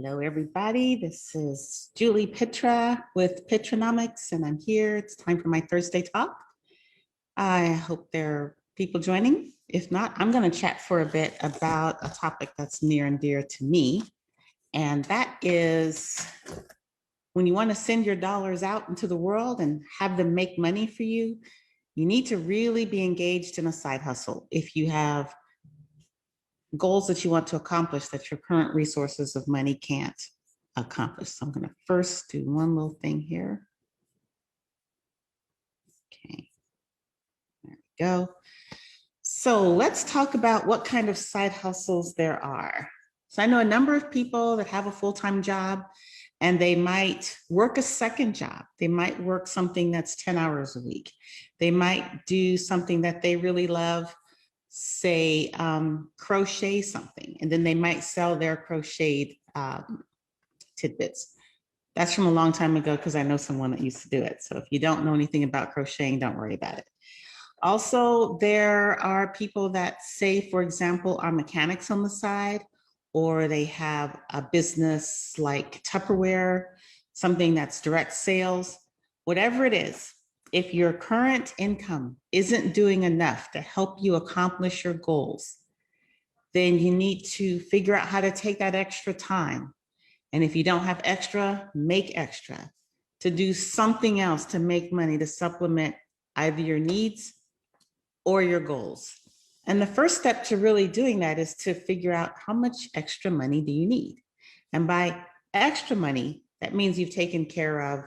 Hello, everybody. This is Julie Pitra with Pitranomics, and I'm here. It's time for my Thursday talk. I hope there are people joining. If not, I'm going to chat for a bit about a topic that's near and dear to me, and that is when you want to send your dollars out into the world and have them make money for you, you need to really be engaged in a side hustle. If you have goals that you want to accomplish that your current resources of money can't accomplish. So I'm going to first do one little thing here. Okay, there we go. So let's talk about what kind of side hustles there are. So I know a number of people that have a full-time job and they might work a second job. They might work something that's 10 hours a week. They might do something that they really love, say crochet something, and then they might sell their crocheted tidbits. That's from a long time ago because I know someone that used to do it. So if you don't know anything about crocheting, don't worry about it. Also, there are people that say, for example, are mechanics on the side, or they have a business like Tupperware, something that's direct sales, whatever it is. If your current income isn't doing enough to help you accomplish your goals, then you need to figure out how to take that extra time. And if you don't have extra, make extra to do something else to make money to supplement either your needs or your goals. And the first step to really doing that is to figure out how much extra money do you need? And by extra money, that means you've taken care of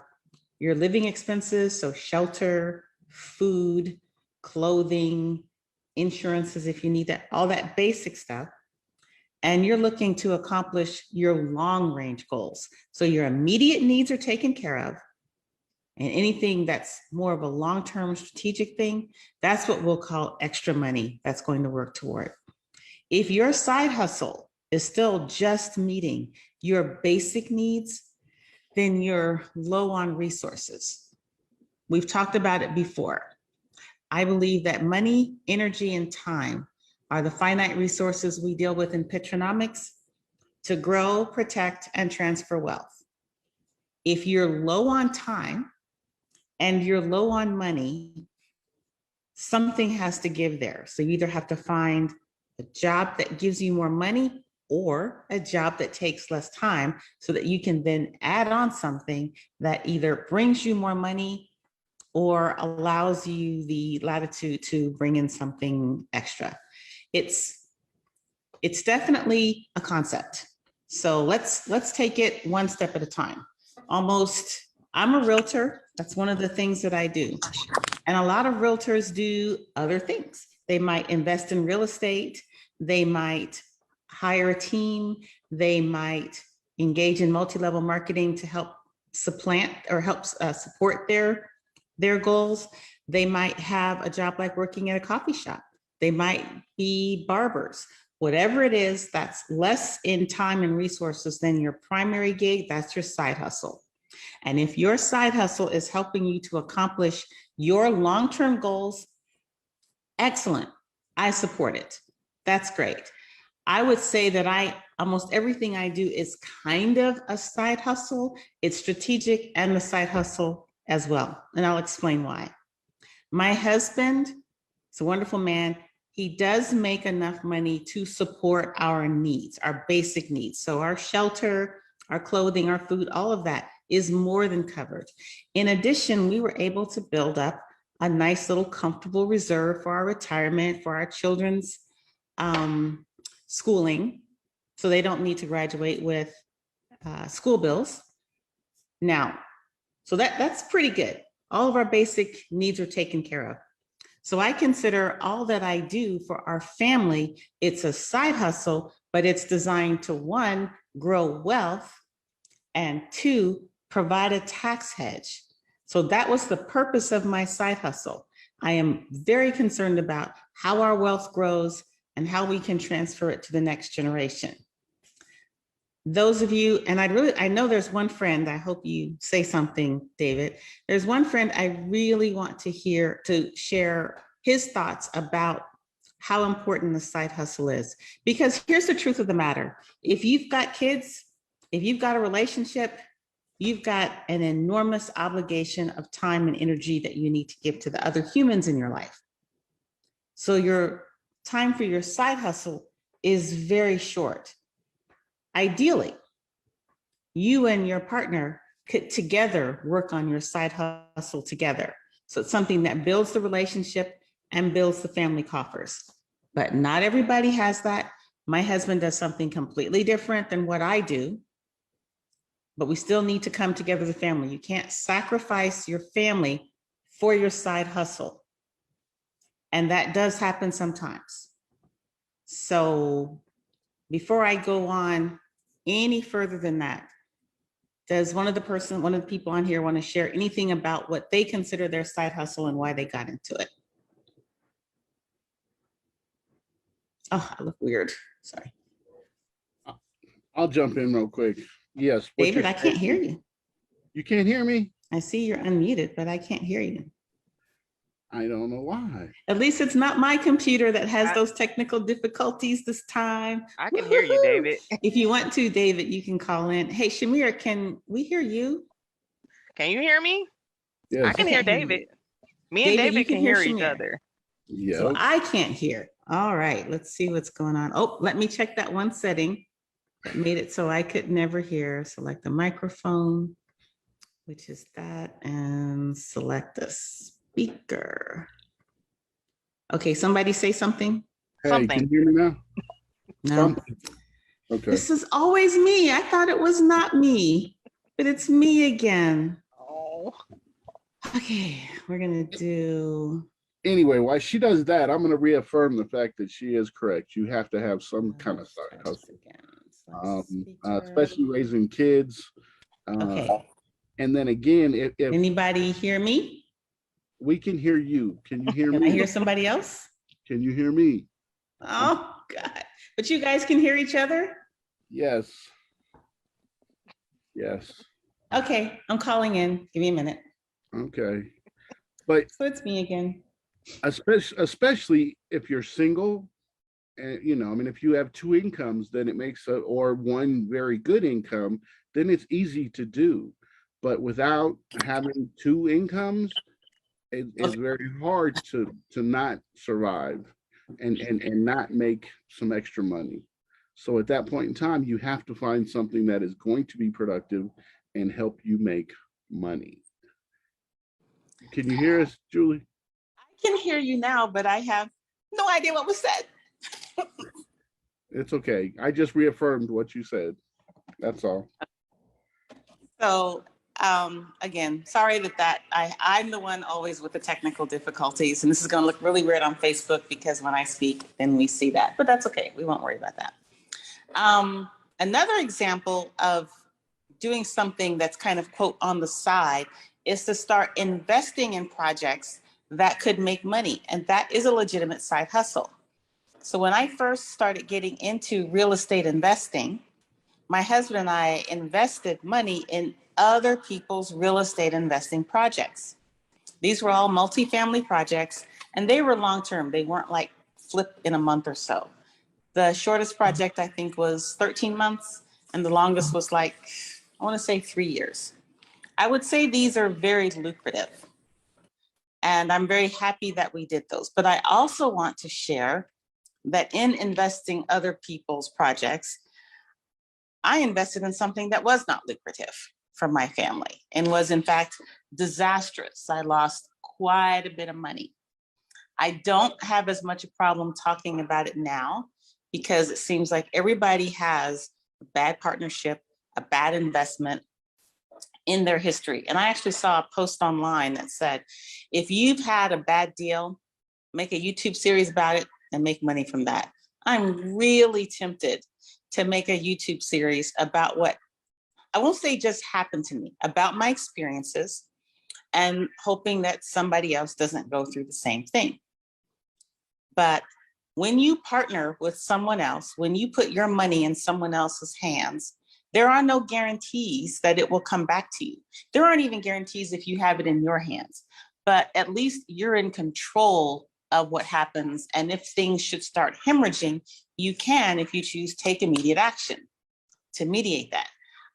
your living expenses, so shelter, food, clothing, insurances if you need that, all that basic stuff. And you're looking to accomplish your long range goals. So your immediate needs are taken care of. And anything that's more of a long-term strategic thing, that's what we'll call extra money that's going to work toward. If your side hustle is still just meeting your basic needs, then you're low on resources. We've talked about it before. I believe that money, energy, and time are the finite resources we deal with in Pitranomics to grow, protect, and transfer wealth. If you're low on time and you're low on money, something has to give there. So you either have to find a job that gives you more money or a job that takes less time so that you can then add on something that either brings you more money or allows you the latitude to bring in something extra. It's definitely a concept. So let's take it one step at a time. I'm a realtor. That's one of the things that I do. And a lot of realtors do other things. They might invest in real estate. They might hire a team. They might engage in multi-level marketing to help support their goals. They might have a job like working at a coffee shop. They might be barbers. Whatever it is that's less in time and resources than your primary gig, that's your side hustle. And if your side hustle is helping you to accomplish your long-term goals, excellent. I support it. That's great. I would say that almost everything I do is kind of a side hustle. It's strategic and the side hustle as well. And I'll explain why. My husband is a wonderful man. He does make enough money to support our needs, our basic needs. So our shelter, our clothing, our food, all of that is more than covered. In addition, we were able to build up a nice little comfortable reserve for our retirement, for our children's schooling, so they don't need to graduate with school bills. Now, so that's pretty good. All of our basic needs are taken care of. So I consider all that I do for our family, it's a side hustle, but it's designed to, one, grow wealth, and two, provide a tax hedge. So that was the purpose of my side hustle. I am very concerned about how our wealth grows and how we can transfer it to the next generation. Those of you, and I know there's one friend, I hope you say something, David. There's one friend I really want to share his thoughts about how important the side hustle is. Because here's the truth of the matter. If you've got kids, if you've got a relationship, you've got an enormous obligation of time and energy that you need to give to the other humans in your life. So your time for your side hustle is very short. Ideally, you and your partner could together work on your side hustle together. So it's something that builds the relationship and builds the family coffers. But not everybody has that. My husband does something completely different than what I do, but we still need to come together as a family. You can't sacrifice your family for your side hustle. And that does happen sometimes. So before I go on any further than that, does one of the people on here want to share anything about what they consider their side hustle and why they got into it? Oh, I look weird. Sorry. I'll jump in real quick. Yes. David, I can't hear you. You can't hear me? I see you're unmuted, but I can't hear you. I don't know why. At least it's not my computer that has those technical difficulties this time. I can hear you, David. If you want to, David, you can call in. Hey, Shamir, can we hear you? Can you hear me? Yes. I can hear David. Me and David can hear each other. Yeah. So I can't hear. All right, let's see what's going on. Oh, let me check that one setting that made it so I could never hear. Select the microphone, which is that, and select the speaker. Okay, somebody say something. Hey, Something. can you hear me now? No, Something. Okay. this is always me. I thought it was not me, but it's me again. Oh. Okay, we're gonna do. Anyway, while she does that, I'm going to reaffirm the fact that she is correct. You have to have some kind of side hustle, especially raising kids. Okay. And then again, if Anybody hear me? we can hear you, can you hear Can me? I hear somebody else? Can you hear me? Oh, God. But you guys can hear each other? Yes. Yes. Okay, I'm calling in. Give me a minute. Okay. But So it's me again. especially if you're single, and I mean, if you have two incomes, then it makes or one very good income, then it's easy to do. But without having two incomes, it's very hard to not survive and not make some extra money. So at that point in time, you have to find something that is going to be productive and help you make money. Can you hear us, Julie? I can hear you now, but I have no idea what was said. It's okay. I just reaffirmed what you said. That's all. So again, sorry that I'm the one always with the technical difficulties, and this is going to look really weird on Facebook because when I speak, then we see that, but that's okay. We won't worry about that. Another example of doing something that's kind of quote on the side is to start investing in projects that could make money, and that is a legitimate side hustle. So when I first started getting into real estate investing, my husband and I invested money in other people's real estate investing projects. These were all multifamily projects, and they were long-term. They weren't like flip in a month or so. The shortest project I think was 13 months, and the longest was like, I want to say 3 years. I would say these are very lucrative, and I'm very happy that we did those. But I also want to share that in investing other people's projects, I invested in something that was not lucrative for my family and was in fact disastrous. I lost quite a bit of money. I don't have as much a problem talking about it now because it seems like everybody has a bad partnership, a bad investment in their history. And I actually saw a post online that said, if you've had a bad deal, make a YouTube series about it and make money from that. I'm really tempted to make a YouTube series about what, I won't say just happened to me, about my experiences and hoping that somebody else doesn't go through the same thing. But when you partner with someone else, when you put your money in someone else's hands, there are no guarantees that it will come back to you. There aren't even guarantees if you have it in your hands, but at least you're in control of what happens. And if things should start hemorrhaging, you can, if you choose, take immediate action to mediate that.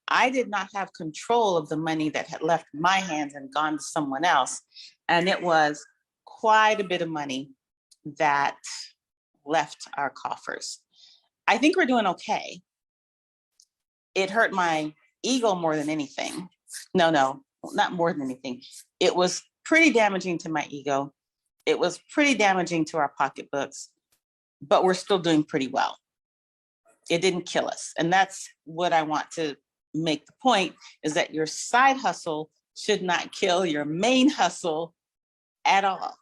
I did not have control of the money that had left my hands and gone to someone else. And it was quite a bit of money that left our coffers. I think we're doing okay. It hurt my ego more than anything. No, not more than anything. It was pretty damaging to my ego. It was pretty damaging to our pocketbooks, but we're still doing pretty well. It didn't kill us. And that's what I want to make the point, is that your side hustle should not kill your main hustle at all.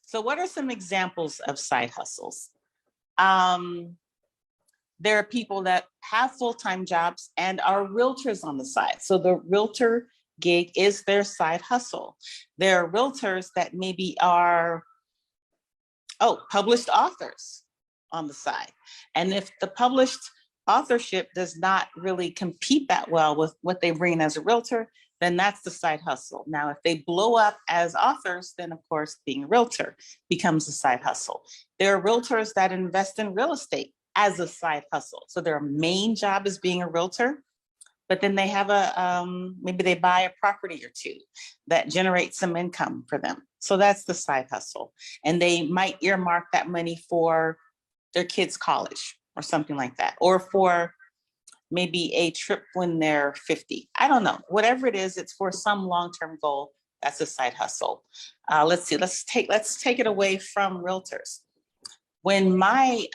So what are some examples of side hustles? There are people that have full-time jobs and are realtors on the side. So the realtor gig is their side hustle. There are realtors that maybe are, published authors on the side. And if the published authorship does not really compete that well with what they bring as a realtor, then that's the side hustle. Now, if they blow up as authors, then of course, being a realtor becomes a side hustle. There are realtors that invest in real estate as a side hustle. So their main job is being a realtor, but then they have maybe they buy a property or two that generates some income for them. So that's the side hustle. And they might earmark that money for their kids' college or something like that, or for maybe a trip when they're 50. I don't know, whatever it is, it's for some long-term goal. That's a side hustle. Let's see, let's take it away from realtors. When I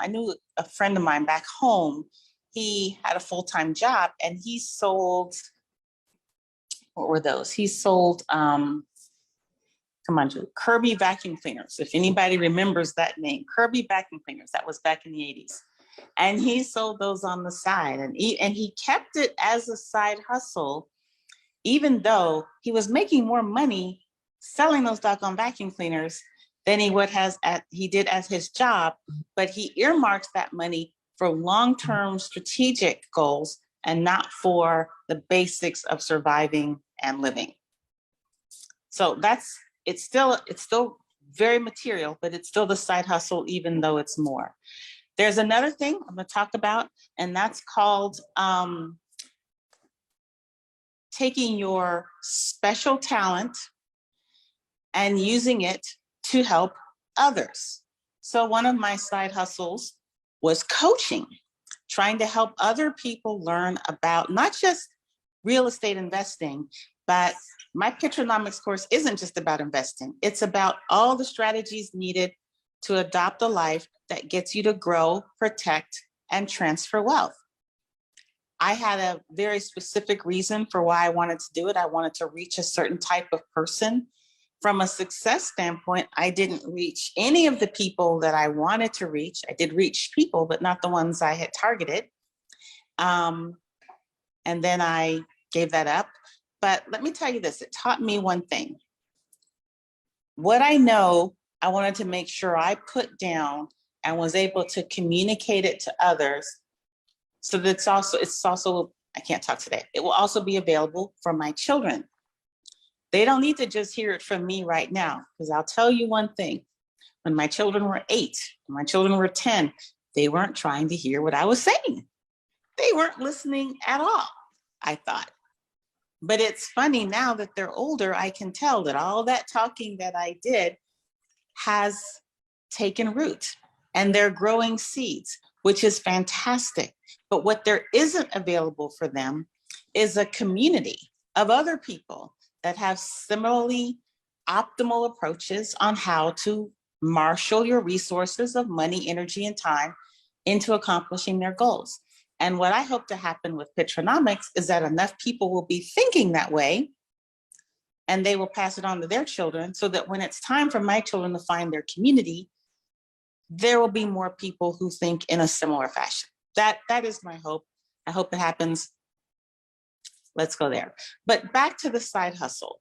knew a friend of mine back home, he had a full-time job and he sold, what were those? He sold, Kirby vacuum cleaners. If anybody remembers that name, Kirby vacuum cleaners, that was back in the 80s. And he sold those on the side, and he kept it as a side hustle, even though he was making more money selling those doggone vacuum cleaners than he did as his job, but he earmarked that money for long-term strategic goals and not for the basics of surviving and living. So it's still very material, but it's still the side hustle, even though it's more. There's another thing I'm going to talk about, and that's called taking your special talent and using it to help others. So one of my side hustles was coaching, trying to help other people learn about not just real estate investing, but my Pitranomics course isn't just about investing. It's about all the strategies needed to adopt a life that gets you to grow, protect, and transfer wealth. I had a very specific reason for why I wanted to do it. I wanted to reach a certain type of person. From a success standpoint, I didn't reach any of the people that I wanted to reach. I did reach people, but not the ones I had targeted. And then I gave that up. But let me tell you this, it taught me one thing. What I know, I wanted to make sure I put down and was able to communicate it to others. So that it's also, I can't talk today. It will also be available for my children. They don't need to just hear it from me right now, because I'll tell you one thing. When my children were 8, when my children were 10, they weren't trying to hear what I was saying. They weren't listening at all, I thought. But it's funny now that they're older, I can tell that all that talking that I did has taken root and they're growing seeds, which is fantastic. But what there isn't available for them is a community of other people that have similarly optimal approaches on how to marshal your resources of money, energy, and time into accomplishing their goals. And what I hope to happen with Pitranomics is that enough people will be thinking that way and they will pass it on to their children, so that when it's time for my children to find their community, there will be more people who think in a similar fashion. That is my hope. I hope it happens. Let's go there. But back to the side hustle.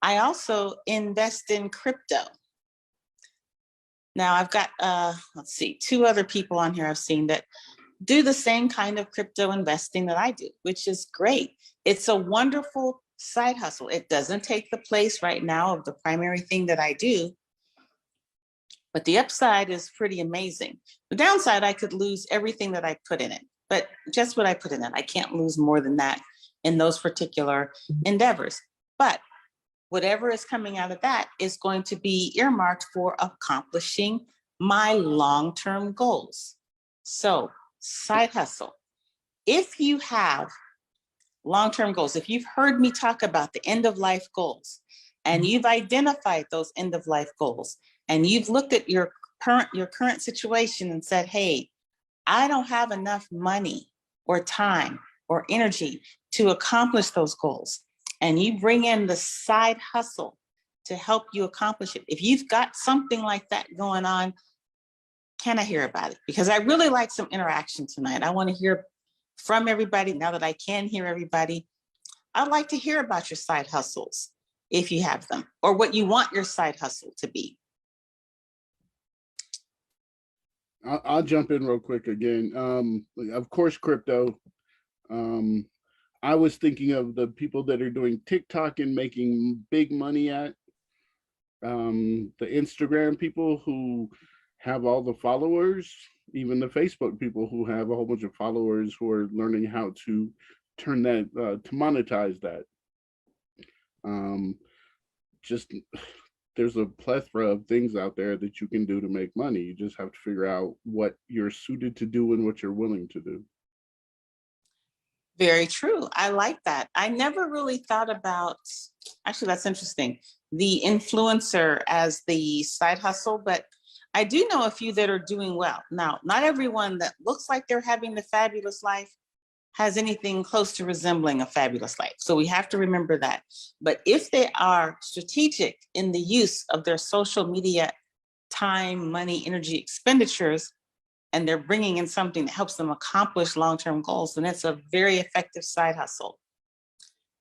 I also invest in crypto. Now I've got, let's see, 2 other people on here I've seen that do the same kind of crypto investing that I do, which is great. It's a wonderful side hustle. It doesn't take the place right now of the primary thing that I do, but the upside is pretty amazing. The downside, I could lose everything that I put in it. but just what I put in it. I can't lose more than that in those particular endeavors. But whatever is coming out of that is going to be earmarked for accomplishing my long-term goals. So side hustle. If you have long-term goals, if you've heard me talk about the end of life goals, and you've identified those end of life goals, and you've looked at your current situation and said, hey, I don't have enough money or time or energy to accomplish those goals. And you bring in the side hustle to help you accomplish it. If you've got something like that going on, can I hear about it? Because I really like some interaction tonight. I want to hear from everybody. Now that I can hear everybody, I'd like to hear about your side hustles, if you have them, or what you want your side hustle to be. I'll jump in real quick again. Of course, crypto. I was thinking of the people that are doing TikTok and making big money at the Instagram people who have all the followers, even the Facebook people who have a whole bunch of followers who are learning how to turn that, to monetize that. Just there's a plethora of things out there that you can do to make money. You just have to figure out what you're suited to do and what you're willing to do. Very true. I like that. I never really thought about, actually, that's interesting, the influencer as the side hustle, but I do know a few that are doing well. Now, not everyone that looks like they're having the fabulous life has anything close to resembling a fabulous life. So we have to remember that. But if they are strategic in the use of their social media time, money, energy expenditures, and they're bringing in something that helps them accomplish long-term goals, then it's a very effective side hustle.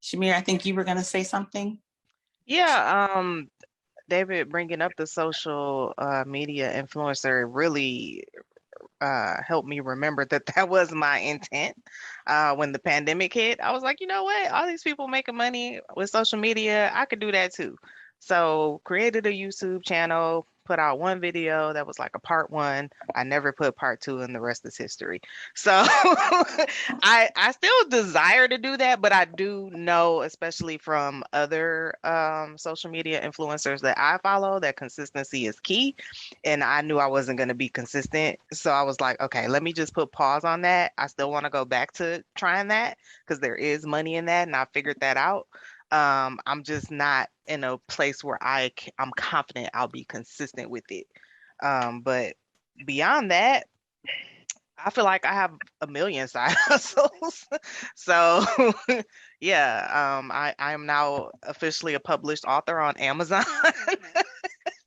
Shamir, I think you were going to say something. Yeah, David, bringing up the social media influencer really helped me remember that that was my intent when the pandemic hit. I was like, you know what? All these people making money with social media, I could do that too. So created a YouTube channel, put out one video that was like a part 1. I never put part 2, and the rest is history. So I still desire to do that, but I do know, especially from other social media influencers that I follow, that consistency is key. And I knew I wasn't going to be consistent. So I was like, okay, let me just put pause on that. I still want to go back to trying that because there is money in that, and I figured that out. I'm just not in a place where I'm confident I'll be consistent with it. But beyond that, I feel like I have a million side hustles. So yeah, I am now officially a published author on Amazon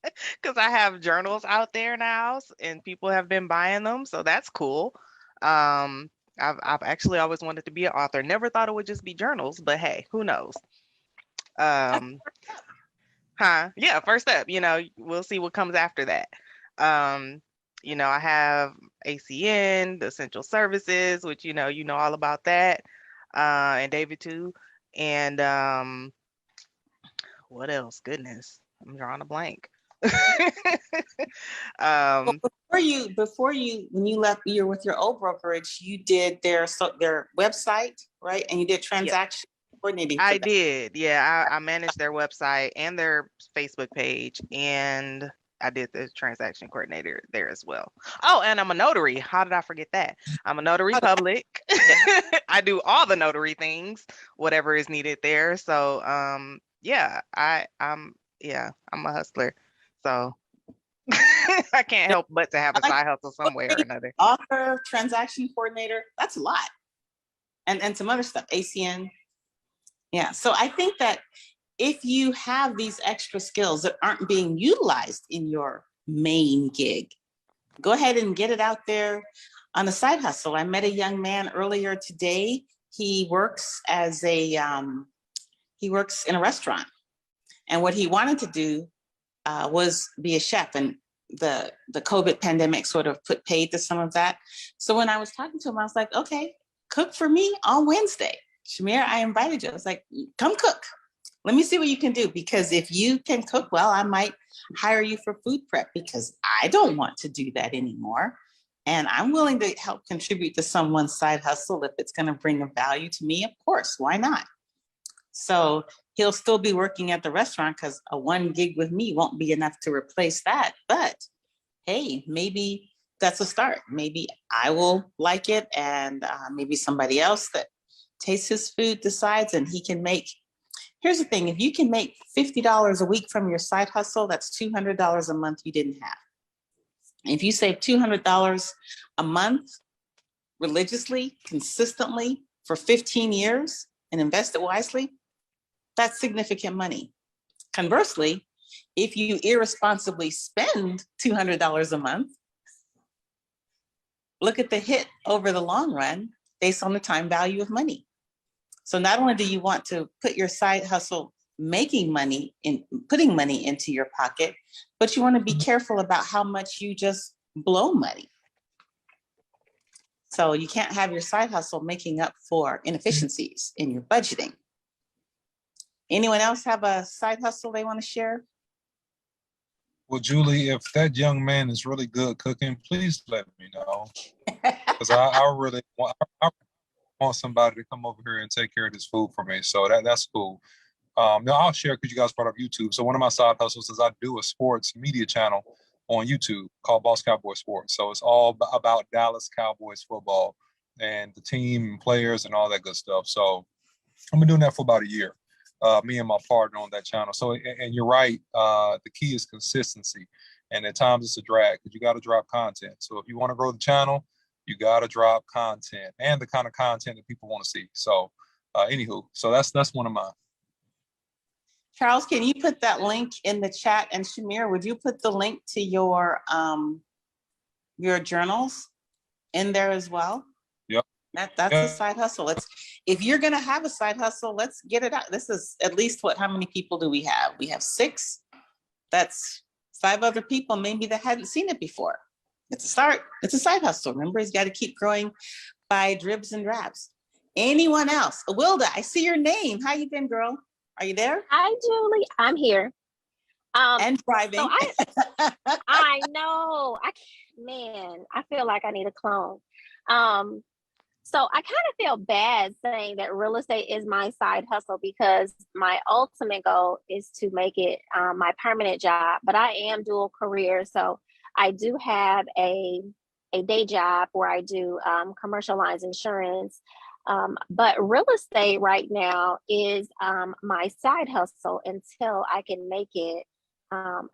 because I have journals out there now and people have been buying them. So that's cool. I've actually always wanted to be an author. Never thought it would just be journals, but hey, who knows? Yeah, first up, we'll see what comes after that. I have ACN, the essential services, which you know all about that, and David too. And what else? Goodness, I'm drawing a blank. Well, before you when you left, you're with your old brokerage, you did their website, right? And you did transaction coordinating. I did. Yeah, I managed their website and their Facebook page, and I did the transaction coordinator there as well. Oh, and I'm a notary. How did I forget that? I'm a notary public. I do all the notary things, whatever is needed there. So yeah, I'm a hustler. So I can't help but to have a side hustle somewhere or another. Author, transaction coordinator, that's a lot. And some other stuff, ACN. Yeah, so I think that if you have these extra skills that aren't being utilized in your main gig, go ahead and get it out there on a side hustle. I met a young man earlier today. He works as he works in a restaurant. And what he wanted to do was be a chef, and the COVID pandemic sort of put paid to some of that. So when I was talking to him, I was like, okay, cook for me on Wednesday. Shamir, I invited you. I was like, come cook. Let me see what you can do, because if you can cook well, I might hire you for food prep, because I don't want to do that anymore. And I'm willing to help contribute to someone's side hustle if it's going to bring a value to me, of course, why not? So he'll still be working at the restaurant because a 1 gig with me won't be enough to replace that. But hey, maybe that's a start. Maybe I will like it, and maybe somebody else that tastes his food decides, and he can make. Here's the thing, if you can make $50 a week from your side hustle, that's $200 a month you didn't have. If you save $200 a month religiously, consistently for 15 years and invest it wisely, that's significant money. Conversely, if you irresponsibly spend $200 a month, look at the hit over the long run based on the time value of money. So not only do you want to put your side hustle making money in putting money into your pocket, but you want to be careful about how much you just blow money. So you can't have your side hustle making up for inefficiencies in your budgeting. Anyone else have a side hustle they want to share? Well, Julie, if that young man is really good cooking, please let me know. Because I really want somebody to come over here and take care of this food for me. So that's cool. Now I'll share, because you guys brought up YouTube. So one of my side hustles is I do a sports media channel on YouTube called Boss Cowboy Sports. So it's all about Dallas Cowboys football and the team and players and all that good stuff. So I've been doing that for about a year. Me and my partner on that channel. So, and you're right, the key is consistency. And at times it's a drag because you got to drop content. So if you want to grow the channel, you got to drop content and the kind of content that people want to see. So anywho, so that's one of mine. Charles, can you put that link in the chat? And Shamir, would you put the link to your journals in there as well? Yep. That's a side hustle. If you're gonna have a side hustle, let's get it out. This is at least how many people do we have? We have 6. That's 5 other people maybe that hadn't seen it before. It's a start. It's a side hustle. Remember, he's got to keep growing by dribs and drabs. Anyone else? Wilda, I see your name. How you been, girl? Are you there? Hi, Julie. I'm here. And driving. So I know. I feel like I need a clone. So I kind of feel bad saying that real estate is my side hustle because my ultimate goal is to make it my permanent job. But I am dual career, so I do have a day job where I do commercial lines insurance. But real estate right now is my side hustle until I can make it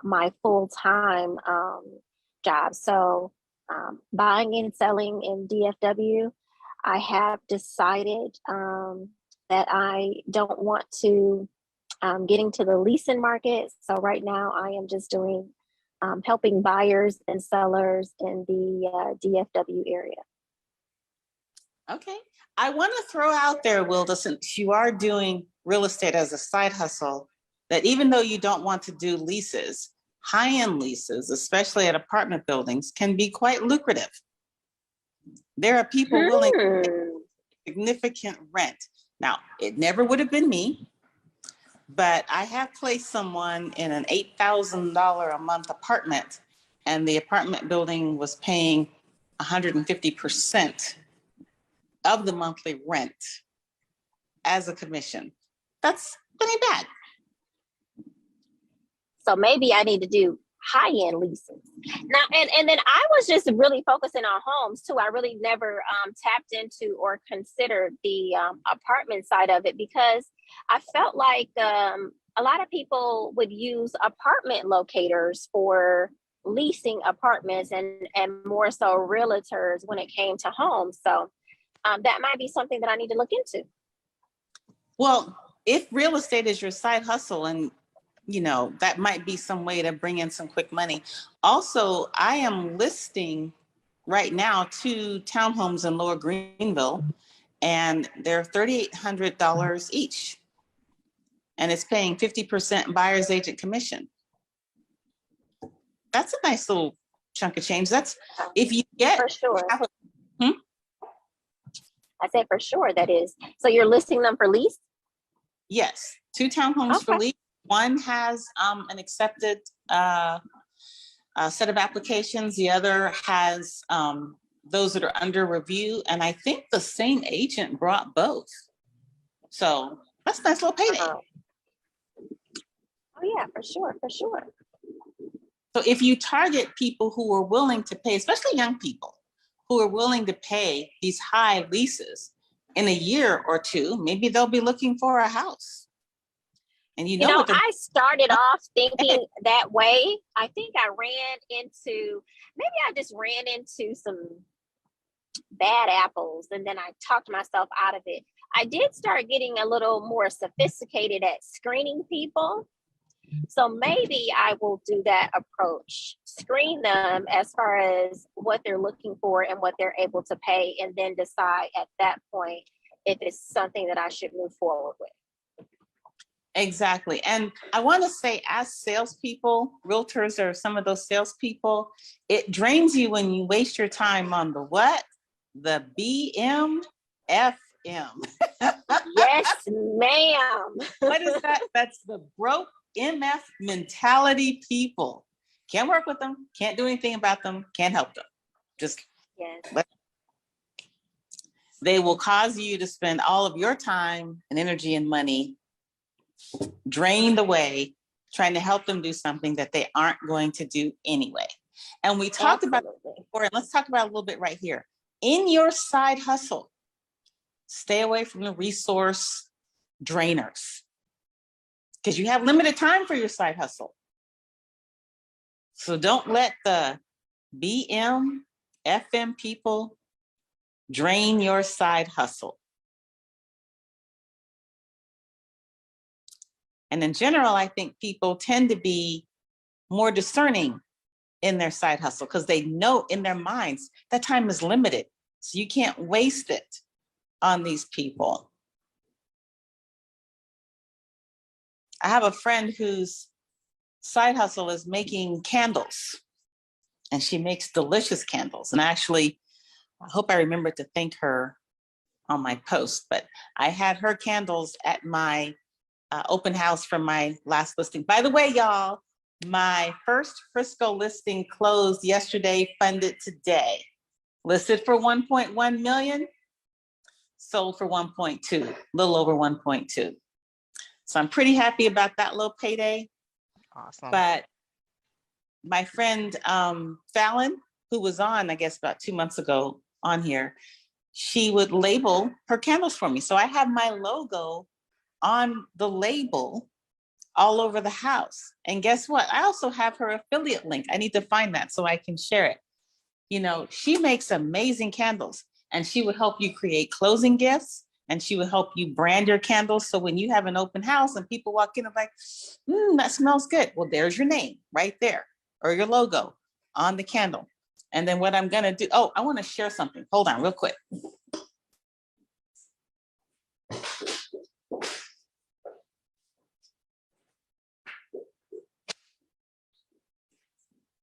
my full-time job. So buying and selling in DFW, I have decided that I don't want to get into the leasing market. So right now I am just doing helping buyers and sellers in the DFW area. Okay. I want to throw out there, Wilda, since you are doing real estate as a side hustle, that even though you don't want to do leases, high-end leases, especially at apartment buildings, can be quite lucrative. There are people willing to pay significant rent. Now, it never would have been me, but I have placed someone in an $8,000 a month apartment, and the apartment building was paying 150% of the monthly rent as a commission. That ain't bad. So maybe I need to do high-end leases. Now, and then I was just really focusing on homes too. I really never tapped into or considered the apartment side of it because I felt like a lot of people would use apartment locators for leasing apartments and more so realtors when it came to homes. So that might be something that I need to look into. Well, if real estate is your side hustle, and you know, that might be some way to bring in some quick money. Also, I am listing right now 2 townhomes in Lower Greenville, and they're $3,800 each. And it's paying 50% buyer's agent commission. That's a nice little chunk of change. That's if you get for sure. I said for sure that is. So you're listing them for lease? Yes, 2 townhomes for lease. One has an accepted set of applications. The other has those that are under review. And I think the same agent brought both. So that's a nice little payday. Oh yeah, for sure, for sure. So if you target people who are willing to pay, especially young people who are willing to pay these high leases in a year or two, maybe they'll be looking for a house. And you know what I started off thinking that way. I think I just ran into some bad apples, and then I talked myself out of it. I did start getting a little more sophisticated at screening people. So maybe I will do that approach, screen them as far as what they're looking for and what they're able to pay, and then decide at that point if it's something that I should move forward with. Exactly. And I want to say, as salespeople, realtors are some of those salespeople, it drains you when you waste your time on the what? The BMFM. Yes, ma'am. What is that? That's the broke MF mentality people. Can't work with them, can't do anything about them, can't help them. Just yes. They will cause you to spend all of your time and energy and money drained away trying to help them do something that they aren't going to do anyway. And we talked about it before, and let's talk about it a little bit right here. In your side hustle, stay away from the resource drainers, because you have limited time for your side hustle. So don't let the BM, FM people drain your side hustle. And in general, I think people tend to be more discerning in their side hustle because they know in their minds that time is limited. So you can't waste it on these people. I have a friend whose side hustle is making candles, and she makes delicious candles. And actually, I hope I remember to thank her on my post, but I had her candles at my open house for my last listing. By the way, y'all, my first Frisco listing closed yesterday, funded today. Listed for 1.1 million, sold for 1.2, a little over 1.2. So I'm pretty happy about that little payday. Awesome. But my friend Fallon, who was on, I guess about 2 months ago on here, she would label her candles for me. So I have my logo on the label all over the house. And guess what? I also have her affiliate link. I need to find that so I can share it. You know, she makes amazing candles, and she would help you create closing gifts, and she would help you brand your candles. So when you have an open house and people walk in and like, that smells good. Well, there's your name right there, or your logo on the candle. And then what I'm gonna do, I wanna share something. Hold on real quick.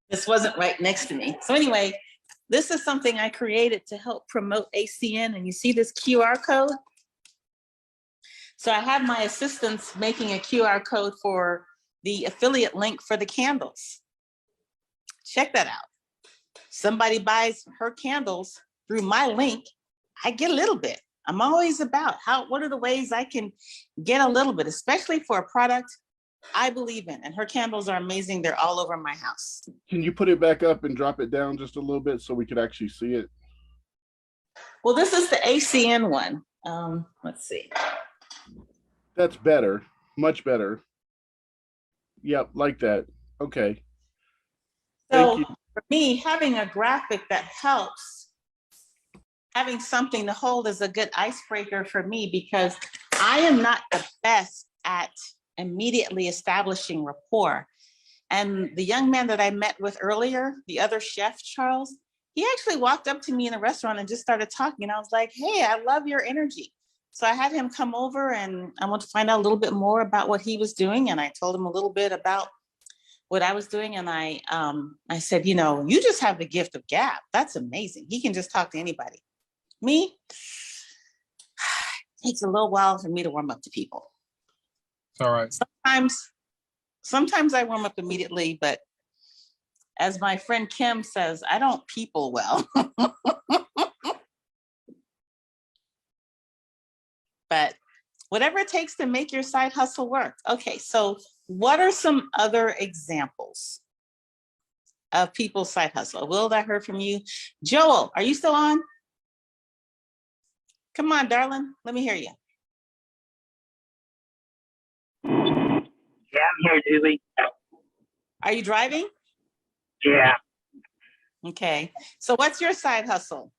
This wasn't right next to me. So anyway, this is something I created to help promote ACN, and you see this QR code? So I have my assistants making a QR code for the affiliate link for the candles. Check that out. Somebody buys her candles through my link, I get a little bit. I'm always about what are the ways I can get a little bit, especially for a product I believe in, and her candles are amazing. They're all over my house. Can you put it back up and drop it down just a little bit so we could actually see it? Well, this is the ACN one. Let's see. That's better, much better. Yep, like that. Okay. So for me, having a graphic that helps, having something to hold is a good icebreaker for me, because I am not the best at immediately establishing rapport. And the young man that I met with earlier, the other chef, Charles, he actually walked up to me in a restaurant and just started talking. And I was like, hey, I love your energy. So I had him come over, and I want to find out a little bit more about what he was doing. And I told him a little bit about what I was doing. And I said, you know, you just have the gift of gab. That's amazing. He can just talk to anybody. Me, it takes a little while for me to warm up to people. All right. Sometimes I warm up immediately, but as my friend Kim says, I don't people well. but whatever it takes to make your side hustle work. Okay, so what are some other examples of people's side hustle? Will, I heard from you. Joel, are you still on? Come on, darling, let me hear you. Yeah, I'm here, Julie. Are you driving? Yeah. Okay, so what's your side hustle?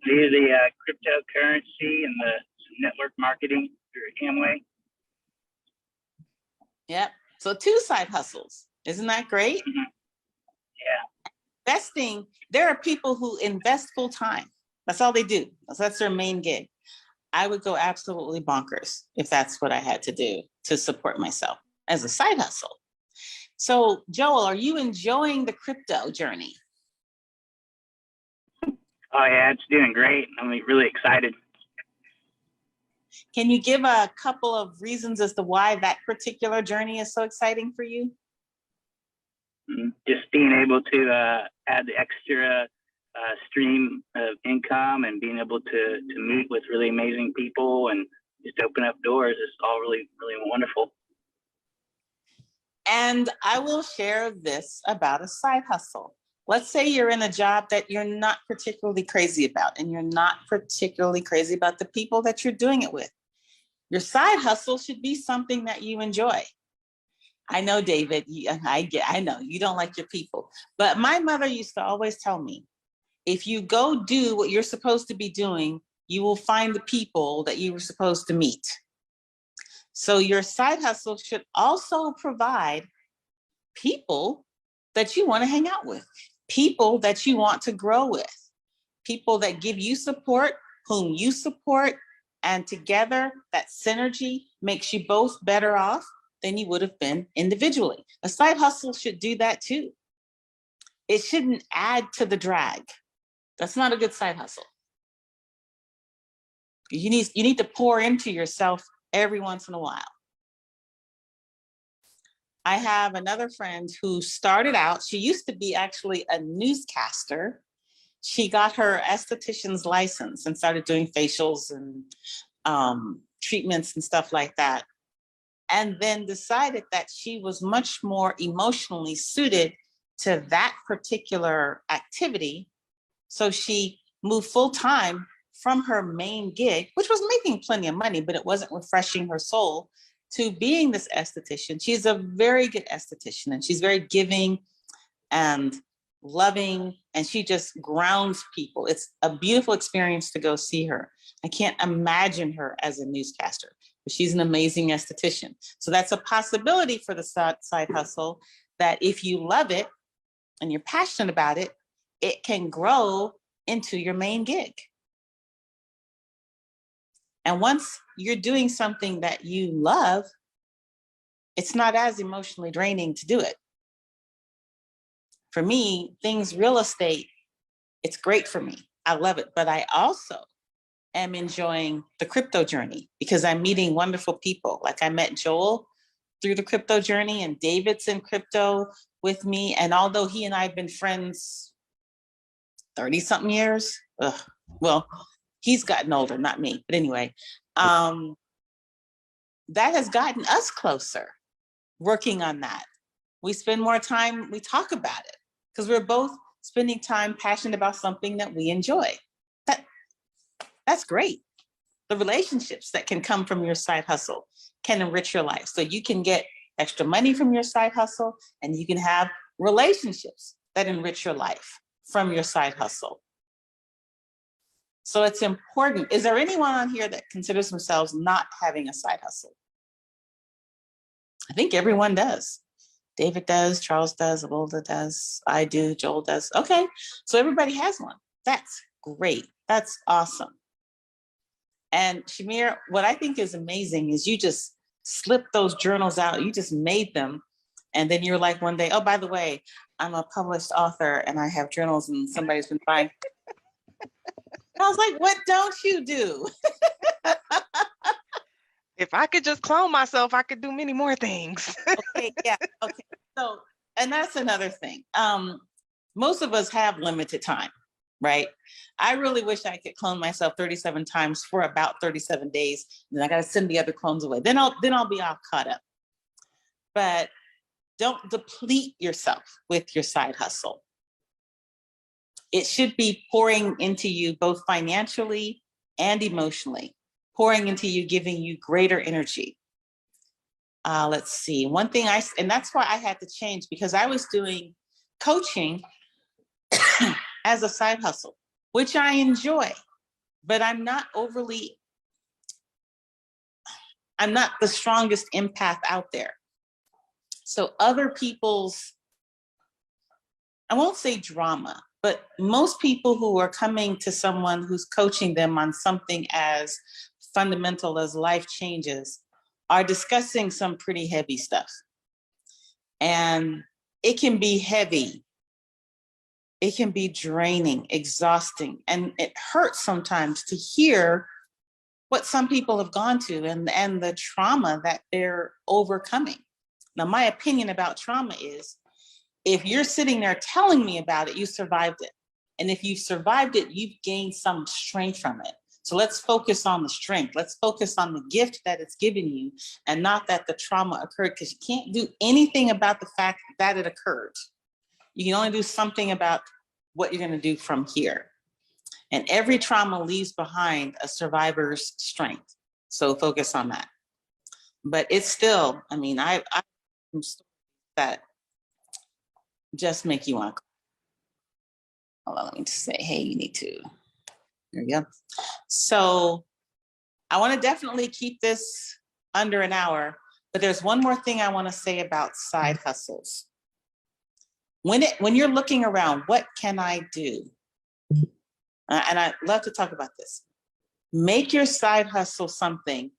Do the cryptocurrency and the network marketing through Amway. Yep, so 2 side hustles. Isn't that great? Mm-hmm. Yeah. Investing, there are people who invest full time. That's all they do. That's their main gig. I would go absolutely bonkers if that's what I had to do to support myself as a side hustle. So Joel, are you enjoying the crypto journey? Oh yeah, it's doing great. I'm really excited. Can you give a couple of reasons as to why that particular journey is so exciting for you? Just being able to add the extra stream of income and being able to meet with really amazing people and just open up doors is all really, really wonderful. And I will share this about a side hustle. Let's say you're in a job that you're not particularly crazy about, and you're not particularly crazy about the people that you're doing it with. Your side hustle should be something that you enjoy. I know, David, I know you don't like your people, but my mother used to always tell me, if you go do what you're supposed to be doing, you will find the people that you were supposed to meet. So your side hustle should also provide people that you want to hang out with, people that you want to grow with, people that give you support, whom you support, and together that synergy makes you both better off than you would have been individually. A side hustle should do that too. It shouldn't add to the drag. That's not a good side hustle. You need to pour into yourself every once in a while. I have another friend who started out, she used to be actually a newscaster. She got her esthetician's license and started doing facials and treatments and stuff like that. And then decided that she was much more emotionally suited to that particular activity. So she moved full time from her main gig, which was making plenty of money, but it wasn't refreshing her soul, to being this esthetician. She's a very good esthetician, and she's very giving and loving, and she just grounds people. It's a beautiful experience to go see her. I can't imagine her as a newscaster, but she's an amazing esthetician. So that's a possibility for the side hustle, that if you love it and you're passionate about it, it can grow into your main gig. And once you're doing something that you love, it's not as emotionally draining to do it. For me, real estate, it's great for me. I love it, but I also am enjoying the crypto journey because I'm meeting wonderful people. Like I met Joel through the crypto journey, and David's in crypto with me. And although he and I have been friends 30 something years, well, he's gotten older, not me. But anyway, that has gotten us closer working on that. We spend more time, we talk about it because we're both spending time passionate about something that we enjoy. That's great. The relationships that can come from your side hustle can enrich your life. So you can get extra money from your side hustle, and you can have relationships that enrich your life from your side hustle. So it's important. Is there anyone on here that considers themselves not having a side hustle? I think everyone does. David does, Charles does, Awilda does, I do, Joel does. Okay, so everybody has one. That's great. That's awesome. And Shamir, what I think is amazing is you just slipped those journals out. You just made them. And then you're like one day, oh, by the way, I'm a published author and I have journals and somebody's been buying. I was like, what don't you do? If I could just clone myself, I could do many more things. Okay, yeah, okay. So, and that's another thing. Most of us have limited time. right? I really wish I could clone myself 37 times for about 37 days. And then I got to send the other clones away. Then I'll be all caught up. But don't deplete yourself with your side hustle. It should be pouring into you both financially and emotionally, pouring into you, giving you greater energy. Let's see, one thing and that's why I had to change, because I was doing coaching as a side hustle, which I enjoy, but I'm not the strongest empath out there. So other people's, I won't say drama, but most people who are coming to someone who's coaching them on something as fundamental as life changes are discussing some pretty heavy stuff. And it can be heavy. It can be draining, exhausting, and it hurts sometimes to hear what some people have gone to and the trauma that they're overcoming. Now, my opinion about trauma is, if you're sitting there telling me about it, you survived it. And if you've survived it, you've gained some strength from it. So let's focus on the strength. Let's focus on the gift that it's given you, and not that the trauma occurred, because you can't do anything about the fact that it occurred. You can only do something about what you're going to do from here. And every trauma leaves behind a survivor's strength. So focus on that. But it's still, I mean, I that just make you want to. Hold on, let me just say, hey, you need to. There you go. So I want to definitely keep this under an hour, but there's one more thing I want to say about side hustles. When you're looking around, what can I do? And I love to talk about this. Make your side hustle something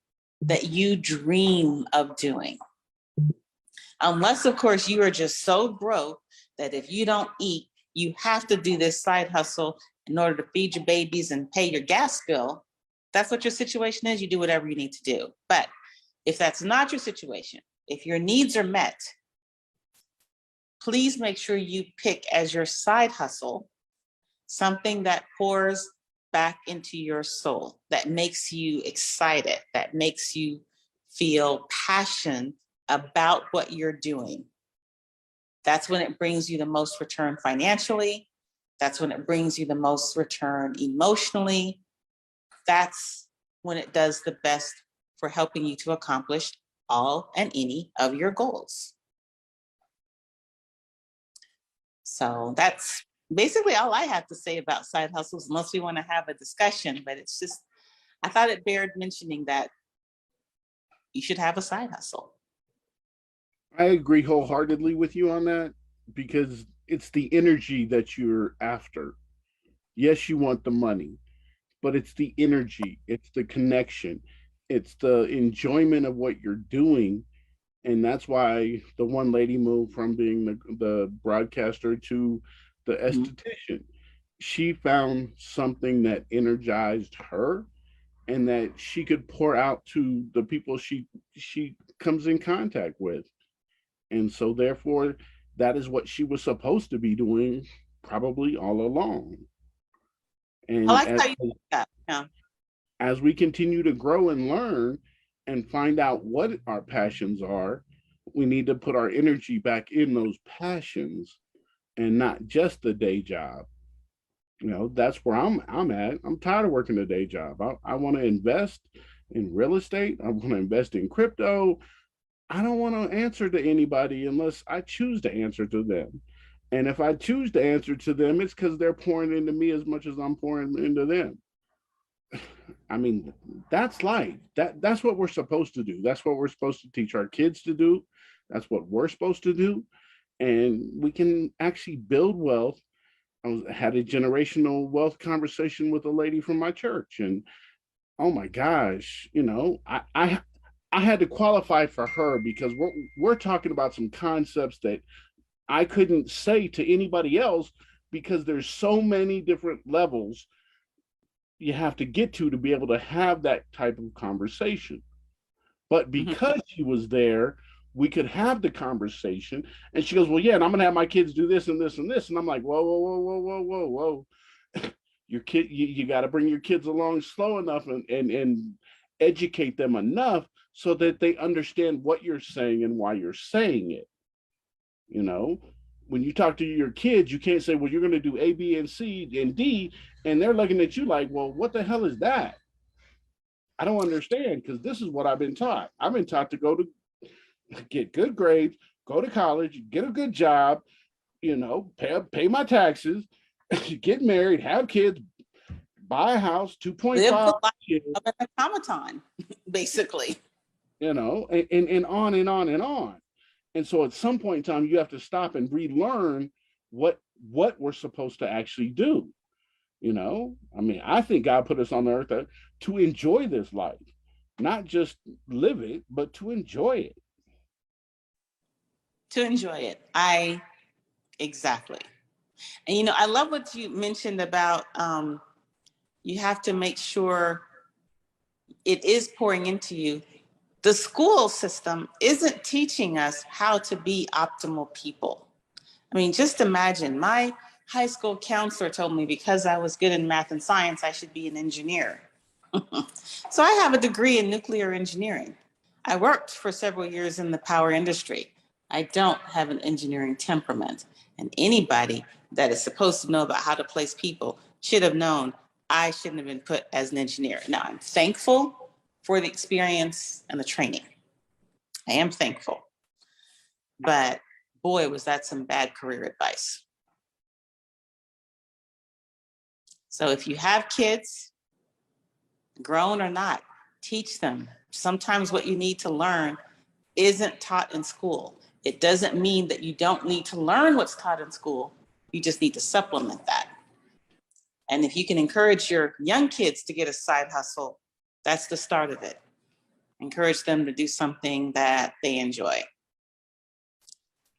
that you dream of doing. Unless, of course, you are just so broke that if you don't eat, you have to do this side hustle in order to feed your babies and pay your gas bill. That's what your situation is, you do whatever you need to do. But if that's not your situation, if your needs are met, please make sure you pick as your side hustle something that pours back into your soul, that makes you excited, that makes you feel passion about what you're doing. That's when it brings you the most return financially. That's when it brings you the most return emotionally. That's when it does the best for helping you to accomplish all and any of your goals. So that's basically all I have to say about side hustles, unless we want to have a discussion, but it's just, I thought it bared mentioning that you should have a side hustle. I agree wholeheartedly with you on that, because it's the energy that you're after. Yes, you want the money, but it's the energy, it's the connection, it's the enjoyment of what you're doing. And that's why the one lady moved from being the broadcaster to the esthetician. She found something that energized her and that she could pour out to the people she comes in contact with. And so therefore, that is what she was supposed to be doing probably all along. And I like how you do that. Yeah. As we continue to grow and learn and find out what our passions are, we need to put our energy back in those passions and not just the day job. You know, that's where I'm at. I'm tired of working a day job. I want to invest in real estate. I want to invest in crypto. I don't want to answer to anybody unless I choose to answer to them. And if I choose to answer to them, it's because they're pouring into me as much as I'm pouring into them. I mean, that's life. That's what we're supposed to do. That's what we're supposed to teach our kids to do. That's what we're supposed to do. And we can actually build wealth. I had a generational wealth conversation with a lady from my church, and oh my gosh, you know, I had to qualify for her because we're talking about some concepts that I couldn't say to anybody else because there's so many different levels you have to get to be able to have that type of conversation. But because she was there, we could have the conversation. And she goes, well, yeah, and I'm going to have my kids do this and this and this. And I'm like, whoa, whoa, whoa, whoa, whoa, whoa, whoa. Your kid, you got to bring your kids along slow enough and educate them enough so that they understand what you're saying and why you're saying it. You know, when you talk to your kids, you can't say, well, you're going to do A, B, and C and D, and they're looking at you like, well, what the hell is that? I don't understand, because this is what I've been taught. I've been taught to go to get good grades, go to college, get a good job, you know, pay my taxes, get married, have kids, buy a house, 2.5 Live the life kids, of an automaton, basically. you know, and on and on and on. And so at some point in time, you have to stop and relearn what we're supposed to actually do. You know, I mean, I think God put us on the earth to enjoy this life, not just live it, but to enjoy it. To enjoy it. Exactly. And, you know, I love what you mentioned about you have to make sure it is pouring into you. The school system isn't teaching us how to be optimal people. I mean, just imagine, my high school counselor told me because I was good in math and science, I should be an engineer. So I have a degree in nuclear engineering. I worked for several years in the power industry. I don't have an engineering temperament. And anybody that is supposed to know about how to place people should have known I shouldn't have been put as an engineer. Now, I'm thankful for the experience and the training. I am thankful. But boy, was that some bad career advice. So if you have kids, grown or not, teach them. Sometimes what you need to learn isn't taught in school. It doesn't mean that you don't need to learn what's taught in school. You just need to supplement that. And if you can encourage your young kids to get a side hustle, that's the start of it. Encourage them to do something that they enjoy.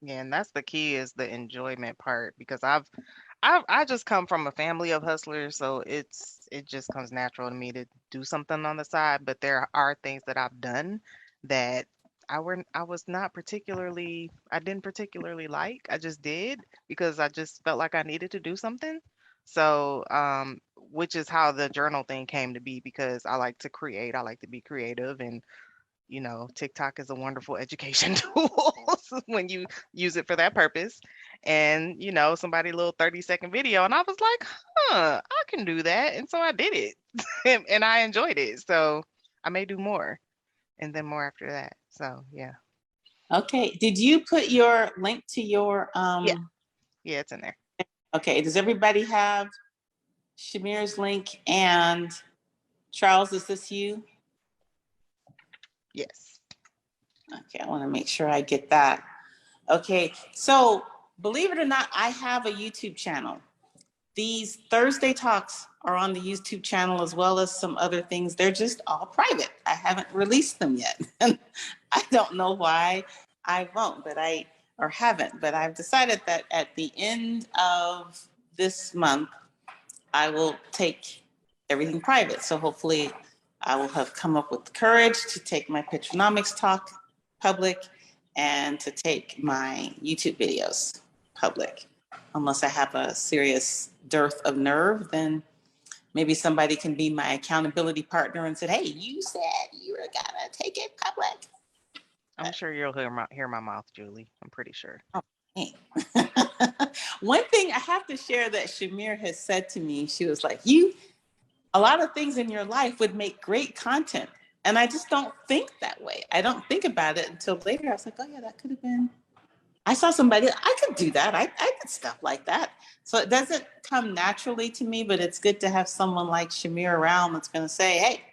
Yeah, and that's the key, is the enjoyment part, because I just come from a family of hustlers, so it just comes natural to me to do something on the side. But there are things that I've done that I didn't particularly like. I just did because I just felt like I needed to do something. So, which is how the journal thing came to be, because I like to create, I like to be creative, and you know, TikTok is a wonderful education tool when you use it for that purpose. And, you know, somebody little 30-second video, and I was like, huh, I can do that. And so I did it and I enjoyed it. So I may do more and then more after that. So, yeah. Okay. Did you put your link to your, Yeah, it's in there. Okay. Does everybody have Shamir's link? And Charles, is this you? Yes. Okay, I want to make sure I get that. Okay, so believe it or not, I have a YouTube channel. These Thursday talks are on the YouTube channel, as well as some other things. They're just all private. I haven't released them yet. I don't know why I won't, but I've decided that at the end of this month, I will take everything private. So hopefully I will have come up with the courage to take my Pitranomics talk public and to take my YouTube videos public. Unless I have a serious dearth of nerve, then maybe somebody can be my accountability partner and said, hey, you said you were gonna take it public. I'm sure you'll hear my mouth, Julie. I'm pretty sure. Oh, hey. One thing I have to share that Shamir has said to me, she was like, a lot of things in your life would make great content. And I just don't think that way. I don't think about it until later. I was like, oh yeah, that could have been, I saw somebody, I could do that. I did stuff like that. So it doesn't come naturally to me, but it's good to have someone like Shamir around that's going to say, hey,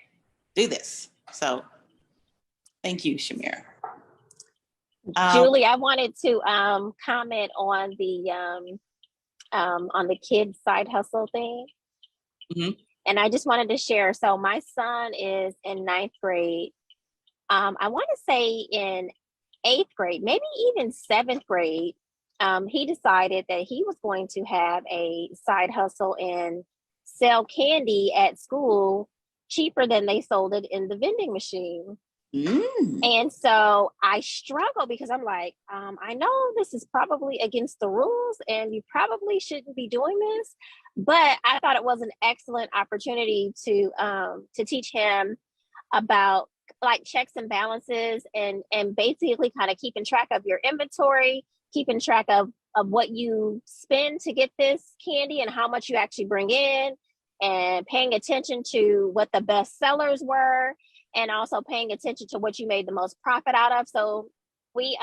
do this. So thank you, Shamir. Julie, I wanted to comment on the kids side hustle thing. Mm-hmm. And I just wanted to share. So my son is in 9th grade. I want to say in 8th grade, maybe even 7th grade, he decided that he was going to have a side hustle and sell candy at school cheaper than they sold it in the vending machine. And so I struggle because I'm like, I know this is probably against the rules and you probably shouldn't be doing this, but I thought it was an excellent opportunity to teach him about like checks and balances and basically kind of keeping track of your inventory, keeping track of what you spend to get this candy and how much you actually bring in, and paying attention to what the best sellers were, and also paying attention to what you made the most profit out of. So we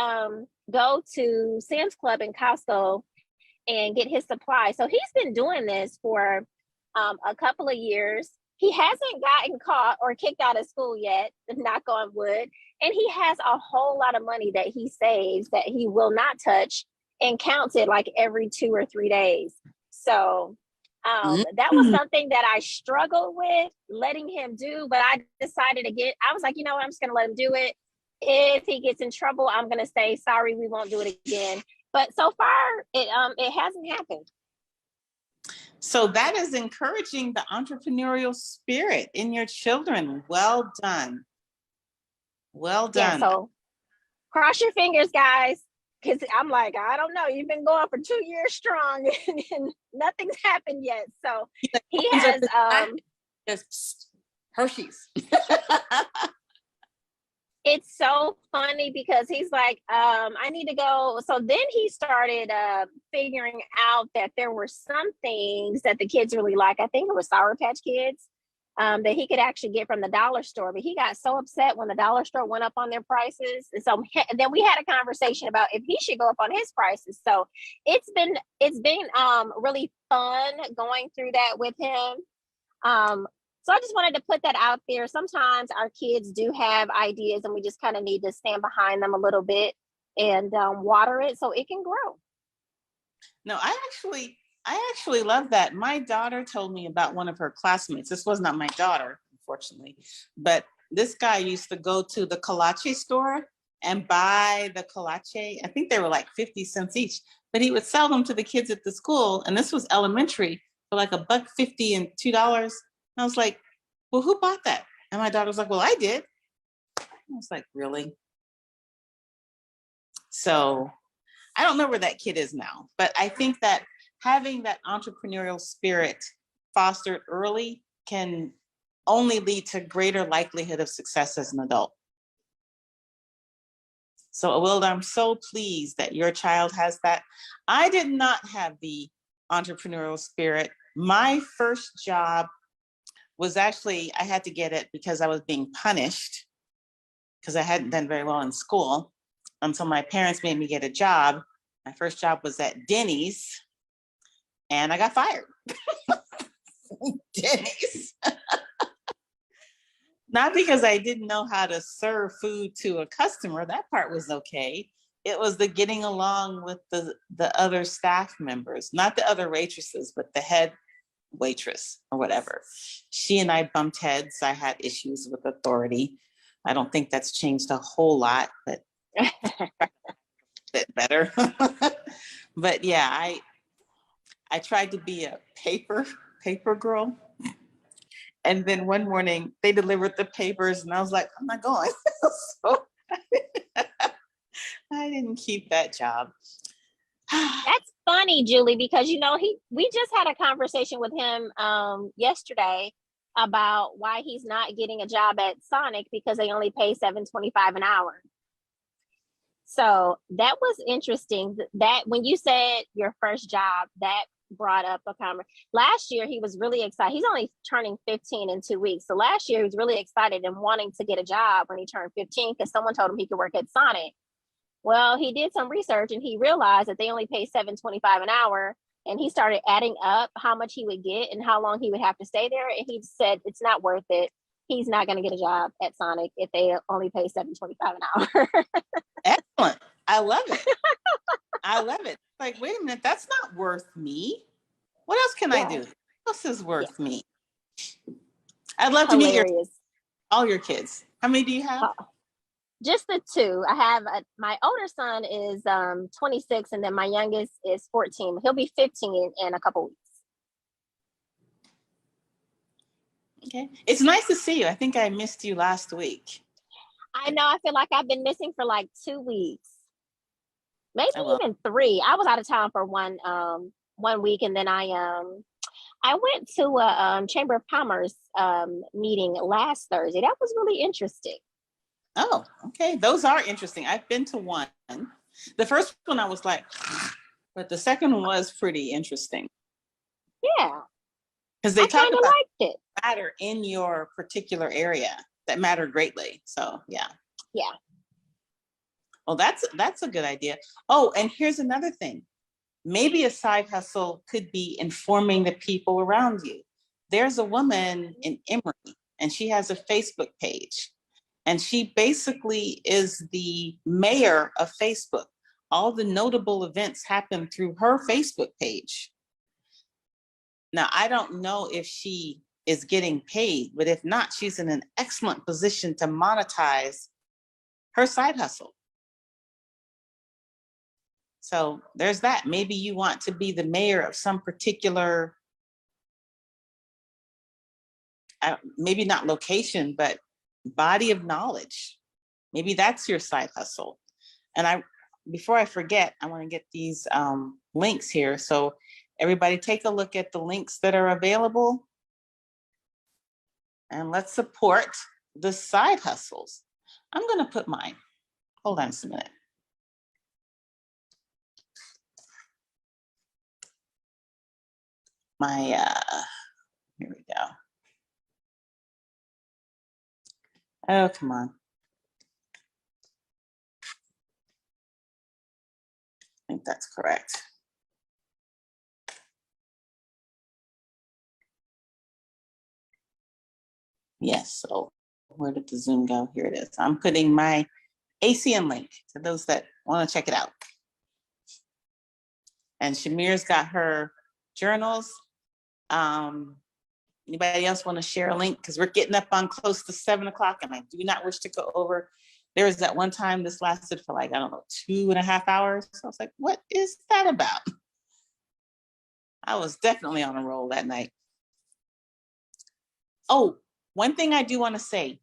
go to Sam's Club and Costco and get his supplies. So he's been doing this for a couple of years. He hasn't gotten caught or kicked out of school yet, knock on wood. And he has a whole lot of money that he saves that he will not touch and counts it like every 2 or 3 days. So that was something that I struggled with letting him do, but I decided again, I was like, you know what, I'm just gonna let him do it. If he gets in trouble, I'm gonna say, sorry, we won't do it again. But so far, it hasn't happened. So that is encouraging the entrepreneurial spirit in your children. Well done. Well done. Yeah, so cross your fingers, guys. Because I'm like, I don't know, you've been going for 2 years strong and nothing's happened yet. So he has just Hershey's. It's so funny because he's like, I need to go. So then he started figuring out that there were some things that the kids really like. I think it was Sour Patch Kids that he could actually get from the dollar store. But he got so upset when the dollar store went up on their prices. And so then we had a conversation about if he should go up on his prices. So it's been really fun going through that with him. So I just wanted to put that out there. Sometimes our kids do have ideas and we just kind of need to stand behind them a little bit and water it so it can grow. No, I actually love that. My daughter told me about one of her classmates. This was not my daughter, unfortunately, but this guy used to go to the 𝗀𝗀𝗄𝗃 store and buy the 𝗀𝗀𝗄𝗃. I think they were like 50 cents each, but he would sell them to the kids at the school. And this was elementary for like $1.50 and $2. I was like, well, who bought that? And my daughter was like, well, I did. I was like, really? So I don't know where that kid is now, but I think that having that entrepreneurial spirit fostered early can only lead to greater likelihood of success as an adult. So 𝗲𝗋, I'm so pleased that your child has that. I did not have the entrepreneurial spirit. My first job was actually, I had to get it because I was being punished because I hadn't done very well in school. So my parents made me get a job. My first job was at Denny's and I got fired. Denny's. Not because I didn't know how to serve food to a customer, that part was okay. It was the getting along with the other staff members, not the other waitresses, but the head waitress or whatever. She and I bumped heads. I had issues with authority. I don't think that's changed a whole lot, but a bit better. But yeah, I tried to be a paper girl. And then one morning they delivered the papers and I was like, I'm not going. So I didn't keep that job. That's funny, Julie, because we just had a conversation with him yesterday about why he's not getting a job at Sonic because they only pay $7.25 an hour. So that was interesting. That when you said your first job, that brought up a conversation. Last year he was really excited. He's only turning 15 in 2 weeks. So last year he was really excited and wanting to get a job when he turned 15 because someone told him he could work at Sonic. Well, he did some research and he realized that they only pay $7.25 an hour. And he started adding up how much he would get and how long he would have to stay there. And he said, it's not worth it. He's not going to get a job at Sonic if they only pay $7.25 an hour. Excellent. I love it. I love it. Like, wait a minute, that's not worth me. What else can I do? What else is worth me? I'd love to meet all your kids. How many do you have? Just the two. I have my older son is 26 and then my youngest is 14. He'll be 15 in a couple weeks. Okay. It's nice to see you. I think I missed you last week. I know. I feel like I've been missing for like 2 weeks, maybe Oh, well. even 3. I was out of town for 1 week, and then I went to a Chamber of Commerce meeting last Thursday. That was really interesting. Oh, okay. Those are interesting. I've been to one. The first one I was like, but the second one was pretty interesting. Yeah. Because they I talk kind of about liked it. matter in your particular area that matter greatly. So yeah. Yeah. Well, that's a good idea. Oh, and here's another thing. Maybe a side hustle could be informing the people around you. There's a woman in Emory, and she has a Facebook page. And she basically is the mayor of Facebook. All the notable events happen through her Facebook page. Now, I don't know if she is getting paid, but if not, she's in an excellent position to monetize her side hustle. So there's that. Maybe you want to be the mayor of some particular, maybe not location, but body of knowledge. Maybe that's your side hustle. And before I forget, I want to get these links here. So everybody take a look at the links that are available. And let's support the side hustles. I'm going to put mine. Hold on a minute. Here we go. Oh, come on. I think that's correct. Yes, so where did the Zoom go? Here it is. I'm putting my ACN link to those that want to check it out. And Shamir's got her journals. Anybody else want to share a link? Because we're getting up on close to 7 o'clock and I do not wish to go over. There was that one time this lasted for like, I don't know, 2.5 hours. So I was like, what is that about? I was definitely on a roll that night. Oh, one thing I do want to say,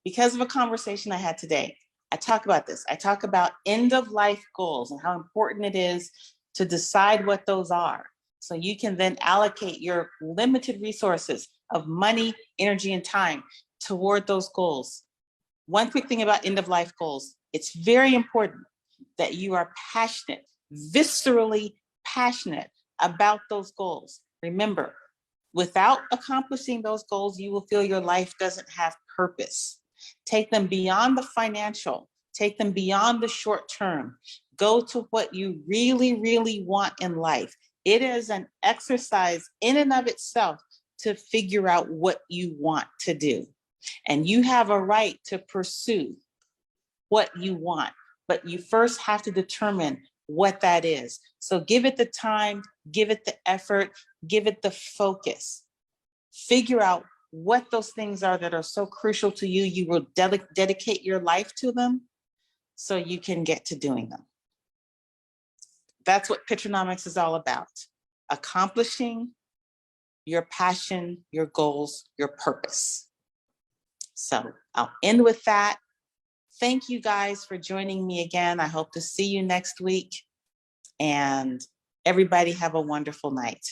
because of a conversation I had today, I talk about this. I talk about end of life goals and how important it is to decide what those are. So you can then allocate your limited resources of money, energy, and time toward those goals. One quick thing about end of life goals, it's very important that you are passionate, viscerally passionate about those goals. Remember, without accomplishing those goals, you will feel your life doesn't have purpose. Take them beyond the financial, take them beyond the short term. Go to what you really, really want in life. It is an exercise in and of itself to figure out what you want to do. And you have a right to pursue what you want, but you first have to determine what that is. So give it the time, give it the effort, give it the focus. Figure out what those things are that are so crucial to you. You will dedicate your life to them so you can get to doing them. That's what Pitranomics is all about. Accomplishing your passion, your goals, your purpose. So I'll end with that. Thank you guys for joining me again. I hope to see you next week. And everybody have a wonderful night.